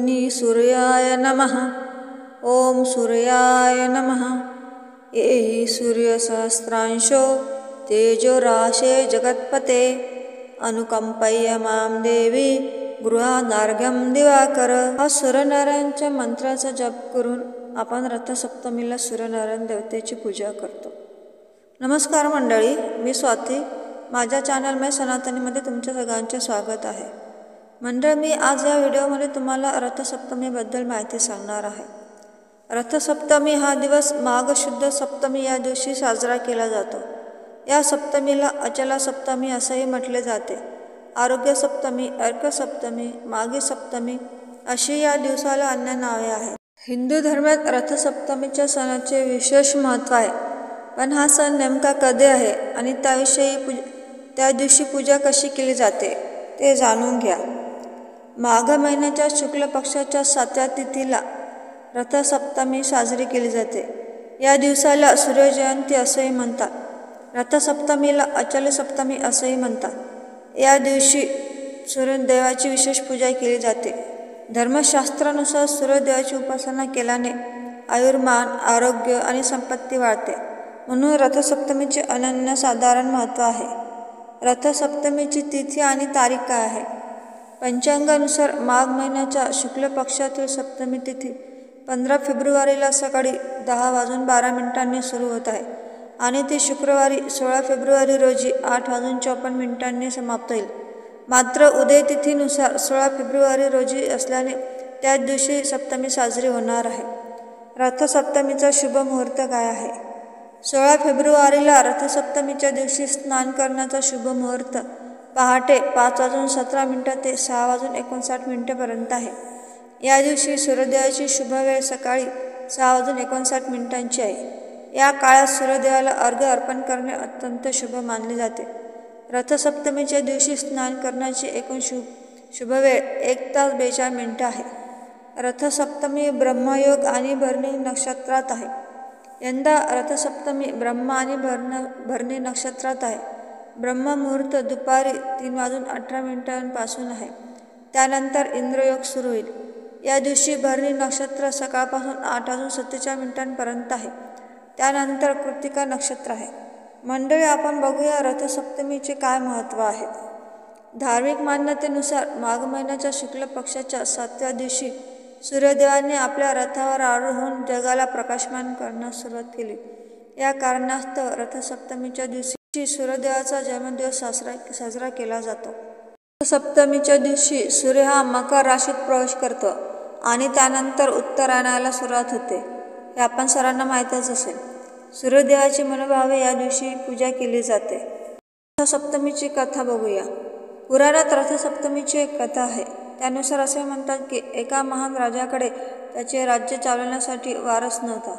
अग्नी सूर्याय नमः। ओम सूर्याय नमः। येहि सूर्यसहस्रांशो तेजोराशे जगत्पते अनुकंपय्य मां देवी गृहानार्घ्यं दिवाकर। हा सूर्यनारायणच्या मंत्राचा जप करून आपण रथसप्तमीला सूर्यनारायण देवतेची पूजा करतो। नमस्कार मंडळी, मी स्वाती, माझ्या चॅनल मैं सनातनीमध्ये तुमच्या सगळ्यांचे स्वागत आहे। मंडळ, मी आज या व्हिडिओमध्ये तुम्हाला रथसप्तमीबद्दल माहिती सांगणार आहे। रथसप्तमी हा दिवस माघ शुद्ध सप्तमी या दिवशी साजरा केला जातो। या सप्तमीला अचला सप्तमी असेही म्हटले जाते। आरोग्य सप्तमी, अर्क सप्तमी, माघी सप्तमी अशी या दिवसाला अन्य नावे आहेत। हिंदू धर्मात रथसप्तमीच्या सणाचे विशेष महत्त्व आहे, पण हा सण नेमका कधी आहे आणि त्या दिवशी पूजा कशी केली जाते ते जाणून घ्या। माघ महिन्याच्या शुक्ल पक्षाच्या 7व्या तिथीला रथसप्तमी साजरी केली जाते। या दिवसाला सूर्यजयंती असेही म्हणतात। रथसप्तमीला अचल सप्तमी असेही म्हणतात। या दिवशी सूर्यदेवाची विशेष पूजा केली जाते। धर्मशास्त्रानुसार सूर्यदेवाची उपासना केल्याने आयुर्मान, आरोग्य आणि संपत्ती वाढते, म्हणून रथसप्तमीचे अनन्यसाधारण महत्त्व आहे। रथसप्तमीची तिथी आणि तारीख काय आहे? पंचांगानुसार माघ महिन्याच्या शुक्ल पक्षातील सप्तमी तिथी 15 फेब्रुवारीला सकाळी 10:12 सुरू होत आहे आणि ती शुक्रवारी 16 फेब्रुवारी रोजी 8:54 समाप्त होईल। मात्र उदय तिथीनुसार 16 फेब्रुवारी रोजी असल्याने त्याच दिवशी सप्तमी साजरी होणार आहे। रथसप्तमीचा शुभ मुहूर्त काय आहे? 16 फेब्रुवारीला रथसप्तमीच्या दिवशी स्नान करण्याचा शुभ मुहूर्त पहाटे 5:17 ते 6:59 पर्यंत आहे। या दिवशी सूर्योदयाची शुभ वेळ सकाळी 6:59 आहे। या काळात सूर्यदेवाला अर्घ्य अर्पण करणे अत्यंत शुभ मानले जाते। रथसप्तमीच्या दिवशी स्नान करण्याची एकूण शुभ वेळ 1 तास 42 आहे। रथसप्तमी ब्रह्मयोग आणि भरणी नक्षत्रात आहे। यंदा रथसप्तमी ब्रह्म आणि भरणी नक्षत्रात आहे। ब्रह्म मुहूर्त दुपारी 3:18 पासून आहे। त्यानंतर इंद्रयोग सुरू होईल। या दिवशी भरणी नक्षत्र सकाळपासून 8:47 पर्यंत आहे। त्यानंतर कृत्तिका नक्षत्र आहे। मंडळी, आपण बघूया रथसप्तमीचे काय महत्त्व आहे। धार्मिक मान्यतेनुसार माघ महिन्याच्या शुक्ल पक्षाच्या 7व्या दिवशी सूर्यदेवाने आपल्या रथावर आरूढ होऊन जगाला प्रकाशमान करण्यास सुरुवात केली। या कारणास्तव रथसप्तमीच्या दिवशी सूर्यदेवाचा जन्मदिवस साजरा केला जातो। रथसप्तमीच्या दिवशी सूर्य हा मकर राशीत प्रवेश करतो आणि त्यानंतर उत्तरायणाला सुरुवात होते, हे आपण सर्वांना माहीतच असेल। सूर्यदेवाची मनोभावे या दिवशी पूजा केली जाते। रथसप्तमीची कथा बघूया। पुराणात रथसप्तमीची एक कथा आहे। त्यानुसार असे म्हणतात की एका महान राजाकडे त्याचे राज्य चालवण्यासाठी वारस नव्हता।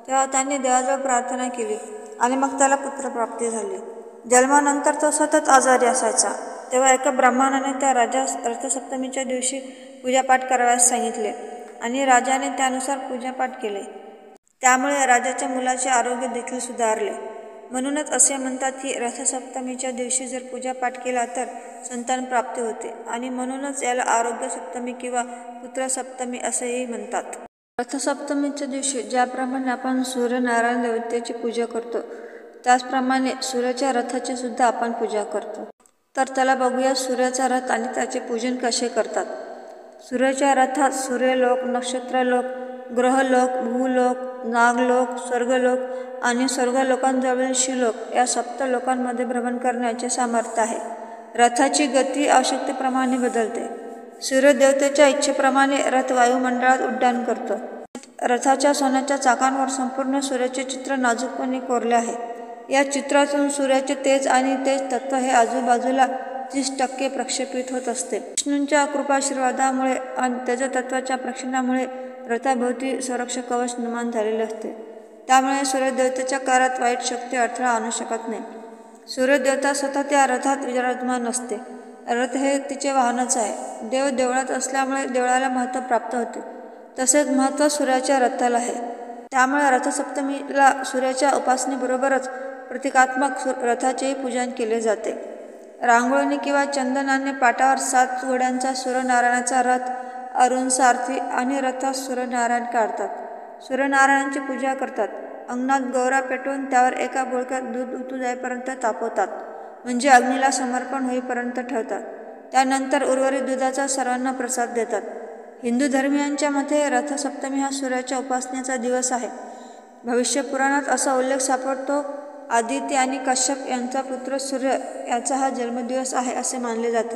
तेव्हा त्यांनी देवाजवळ प्रार्थना केली आणि मग त्याला पुत्रप्राप्ती झाली। जन्मानंतर तो सतत आजारी असायचा। तेव्हा एका ब्राह्मणाने त्या राजास रथसप्तमीच्या दिवशी पूजापाठ करावयास सांगितले आणि राजाने त्यानुसार पूजापाठ केले। त्यामुळे राजाच्या मुलाचे आरोग्य देखील सुधारले। म्हणूनच असे म्हणतात की रथसप्तमीच्या दिवशी जर पूजापाठ केला तर संतान प्राप्ती होते आणि म्हणूनच याला आरोग्य सप्तमी किंवा पुत्रसप्तमी असेही म्हणतात। रथसप्तमीच्या दिवशी ज्याप्रमाणे आपण सूर्यनारायण देवतेची पूजा करतो, त्याचप्रमाणे सूर्याच्या रथाची सुद्धा आपण पूजा करतो। तर त्याला बघूया सूर्याचा रथ आणि त्याचे पूजन कसे करतात। सूर्याच्या रथात सूर्यलोक, नक्षत्रलोक, ग्रहलोक, भूलोक, नागलोक, स्वर्गलोक आणि स्वर्गलोकांजवळील शिवलोक या 7 लोकांमध्ये भ्रमण करण्याचे सामर्थ्य आहे। रथाची गती आवश्यकतेप्रमाणे बदलते। सूर्यदेवतेच्या इच्छेप्रमाणे रथ वायुमंडळात उड्डाण करतो। रथाच्या सोन्याच्या चाकांवर संपूर्ण सूर्याचे चित्र नाजूकपणे कोरले आहे। या चित्रातून सूर्याचे तेज आणि तेज तत्व हे आजूबाजूला 30% प्रक्षेपित होत असते। विष्णूंच्या कृपाशीर्वादामुळे आणि तेजतत्वाच्या प्रक्षेपणामुळे रथाभोवती संरक्षक कवच निर्माण झालेले असते। त्यामुळे सूर्यदेवतेच्या कार्यात वाईट शक्ती अडथळा आणू शकत नाही। सूर्यदेवता सतत या रथात विराजमान असते। रथ हे तिचे वाहनच आहे। देव देवळात असल्यामुळे देवळाला महत्त्व प्राप्त होते। तसेच महत्त्व सूर्याच्या रथाला आहे। त्यामुळे रथसप्तमीला सूर्याच्या उपासनेबरोबरच प्रतिकात्मक रथाचेही पूजन केले जाते। रांगोळीने किंवा चंदनाने पाटावर 7 घोड्यांचा सूर्यनारायणाचा रथ अरुण सारथी आणि रथात सूर्यनारायण काढतात. सूर्यनारायणांची पूजा करतात. अंगणात गौरा पेटवून त्यावर एका बोळक्यात दूध उतू जाईपर्यंत तापवतात, म्हणजे अग्नीला समर्पण होईपर्यंत ठेवतात. त्यानंतर उर्वरित दुधाचा सर्वांना प्रसाद देतात. हिंदू धर्मीयांच्या मते रथसप्तमी हा सूर्याच्या उपासनेचा दिवस आहे. भविष्य पुराणात असा उल्लेख सापडतो, आदित्य आणि कश्यप यांचा पुत्र सूर्य याचा हा जन्मदिवस आहे असे मानले जाते.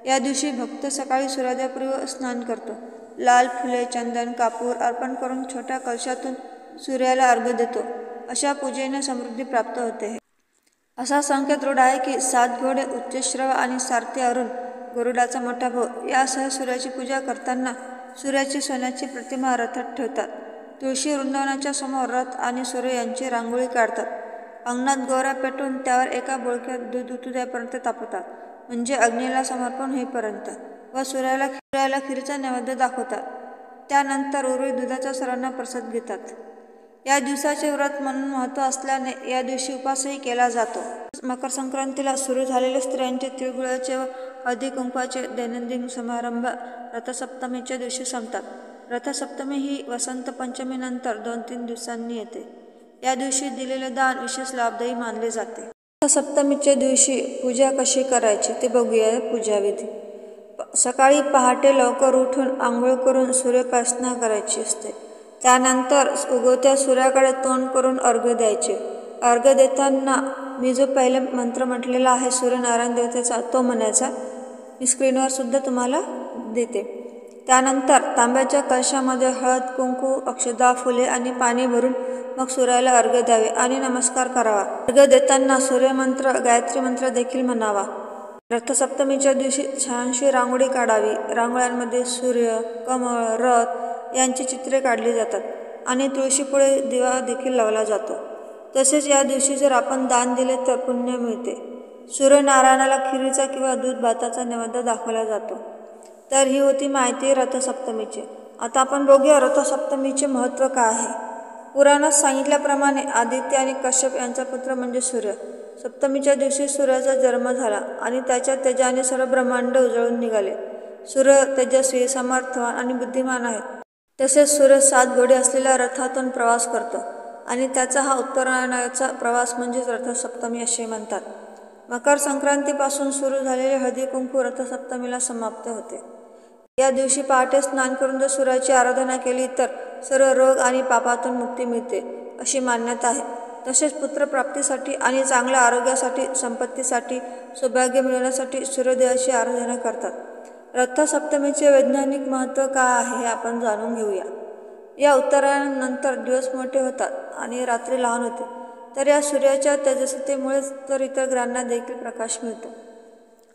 या दिवशी भक्त सकाळी सूर्योदयापूर्वी स्नान करतो. लाल फुले, चंदन, कापूर अर्पण करून छोट्या कलशातून सूर्याला अर्घ्य देतो. अशा पूजेने समृद्धी प्राप्त होते. असा संकेत रूढ आहे की 7 घोडे, उच्चश्रव आणि सारथी अरुण, गरुडाचा मोठा भाऊ यासह सूर्याची पूजा करताना सूर्याची सोन्याची प्रतिमा रथात ठेवतात. तुळशी वृंदावनाच्या समोर रथ आणि सूर्य यांची रांगोळी काढतात. अंगणात गौरा पेटवून त्यावर एका बोळक्यात दूध उतू जाईपर्यंत तापवतात, म्हणजे अग्नीला समर्पण होईपर्यंत, व सूर्याला खीरचा नैवेद्य दाखवतात. त्यानंतर उर्वरित दुधाचा सर्वांना प्रसाद घेतात. या दिवसाचे व्रत म्हणून महत्त्व असल्याने या दिवशी उपवासही केला जातो. मकर संक्रांतीला सुरू झालेले स्त्रियांचे तिळगुळाचे व हळदी कुंकवाचे दैनंदिन समारंभ रथसप्तमीच्या दिवशी संपतात. रथसप्तमी ही वसंत पंचमीनंतर 2-3 दिवसांनी येते. या दिवशी दिलेले दान विशेष लाभदायी मानले जाते. रथसप्तमीच्या दिवशी पूजा कशी करायची ते बघूया. पूजाविधी: सकाळी पहाटे लवकर उठून आंघोळ करून सूर्योपासना करायची असते. त्यानंतर उगवत्या सूर्याकडे तोंड करून अर्घ्य द्यायचे. अर्घ्य देताना मी जो पहिले मंत्र म्हटलेला आहे सूर्यनारायण देवतेचा तो म्हणायचा. मी स्क्रीनवर सुद्धा तुम्हाला देते. त्यानंतर तांब्याच्या कलशामध्ये हळद, कुंकू, अक्षता, फुले आणि पाणी भरून मग सूर्याला अर्घ्य द्यावे आणि नमस्कार करावा. अर्घ्य देताना सूर्यमंत्र, गायत्री मंत्र देखील म्हणावा. रथसप्तमीच्या दिवशी छानशी रांगोळी काढावी. रांगोळ्यांमध्ये सूर्य, कमळ, रथ यांची चित्रे काढली जातात आणि तुळशीपुढे दिवा देखील लावला जातो. तसेच या दिवशी जर आपण दान दिले तर पुण्य मिळते. सूर्यनारायणाला खिरीचा किंवा दूध भाताचा नैवेद्य दाखवला जातो. तर ही होती माहिती रथसप्तमीची. आता आपण बघूया रथसप्तमीचे महत्त्व काय आहे. पुराणात सांगितल्याप्रमाणे आदित्य आणि कश्यप यांचा पुत्र म्हणजे सूर्य. सप्तमीच्या दिवशी सूर्याचा जन्म झाला आणि त्याच्या तेजाने सर्व ब्रह्मांड उजळून निघाले. सूर्य तेजस्वी, समर्थवान आणि बुद्धिमान आहेत. तसेच सूर्य 7 घोडे असलेल्या रथातून प्रवास करतो आणि त्याचा हा उत्तरायणाचा प्रवास म्हणजेच रथसप्तमी असे म्हणतात. मकर संक्रांतीपासून सुरू झालेले हळदी कुंकू रथसप्तमीला समाप्त होते. या दिवशी पहाटे स्नान करून जर सूर्याची आराधना केली तर सर्व रोग आणि पापातून मुक्ती मिळते अशी मान्यता आहे. तसेच पुत्रप्राप्तीसाठी आणि चांगल्या आरोग्यासाठी, संपत्तीसाठी, सौभाग्य मिळवण्यासाठी सूर्यदेवाची आराधना करतात. रथसप्तमीचे वैज्ञानिक महत्त्व काय आहे हे आपण जाणून घेऊया. या उत्तरायणानंतर दिवस मोठे होतात आणि रात्री लहान होते. तर या सूर्याच्या तेजस्तेमुळेच तर इतर ग्रहांना देखील प्रकाश मिळतो.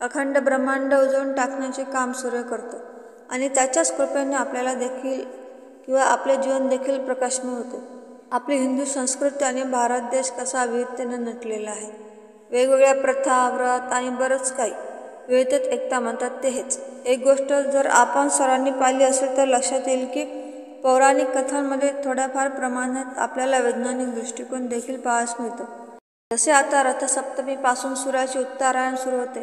अखंड ब्रह्मांड उजळून टाकण्याचे काम सूर्य करतो आणि त्याच्याच कृपेने आपल्याला देखील किंवा आपले जीवन देखील प्रकाशमय होते. आपली हिंदू संस्कृती आणि भारत देश कसा विविधतेने नटलेला आहे. वेगवेगळ्या प्रथा, व्रत आणि बरंच काही. विविधतेत एकता म्हणतात ते हेच. एक गोष्ट जर आपण सर्वांनी पाहिली असेल तर लक्षात येईल की पौराणिक कथांमध्ये थोड्याफार प्रमाणात आपल्याला वैज्ञानिक दृष्टिकोन देखील पाहायला मिळतो. जसे आता रथसप्तमीपासून सूर्याचे उत्तरायण सुरू होते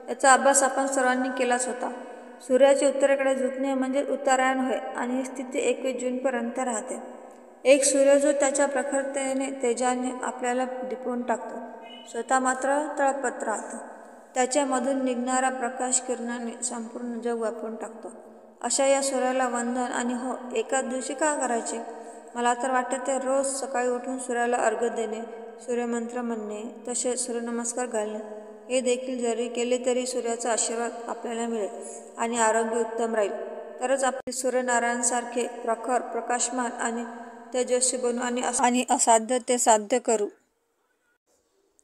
याचा अभ्यास आपण सर्वांनी केलाच होता. सूर्याचे उत्तरेकडे झुकणे म्हणजे उत्तरायण होय आणि ही स्थिती 21 जूनपर्यंत राहते. एक सूर्य जो त्याच्या प्रखरतेने, तेजाने आपल्याला दिपवून टाकतो, स्वतः मात्र तळपत राहतो. त्याच्यामधून निघणाऱ्या प्रकाश किरणाने संपूर्ण जग व्यापून टाकतो. अशा या सूर्याला वंदन आणि हो एकाच दिवशी का करायचे? मला तर वाटते ते रोज सकाळी उठून सूर्याला अर्घ्य देणे, सूर्यमंत्र म्हणणे, तसेच सूर्यनमस्कार घालणे हे देखील जरी केले तरी सूर्याचा आशीर्वाद आपल्याला मिळेल आणि आरोग्य उत्तम राहील. तरच आपले सूर्यनारायणसारखे प्रखर, प्रकाशमान आणि तेजस्वी बनू आणि असाध्य ते साध्य करू.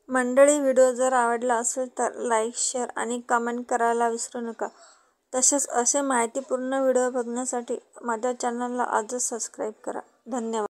मंडळी, व्हिडिओ जर आवडला असेल तर लाईक, शेअर आणि कमेंट करायला विसरू नका. तसेच असे माहितीपूर्ण व्हिडिओ बघण्यासाठी माझ्या चॅनलला आजच सबस्क्राईब करा. धन्यवाद.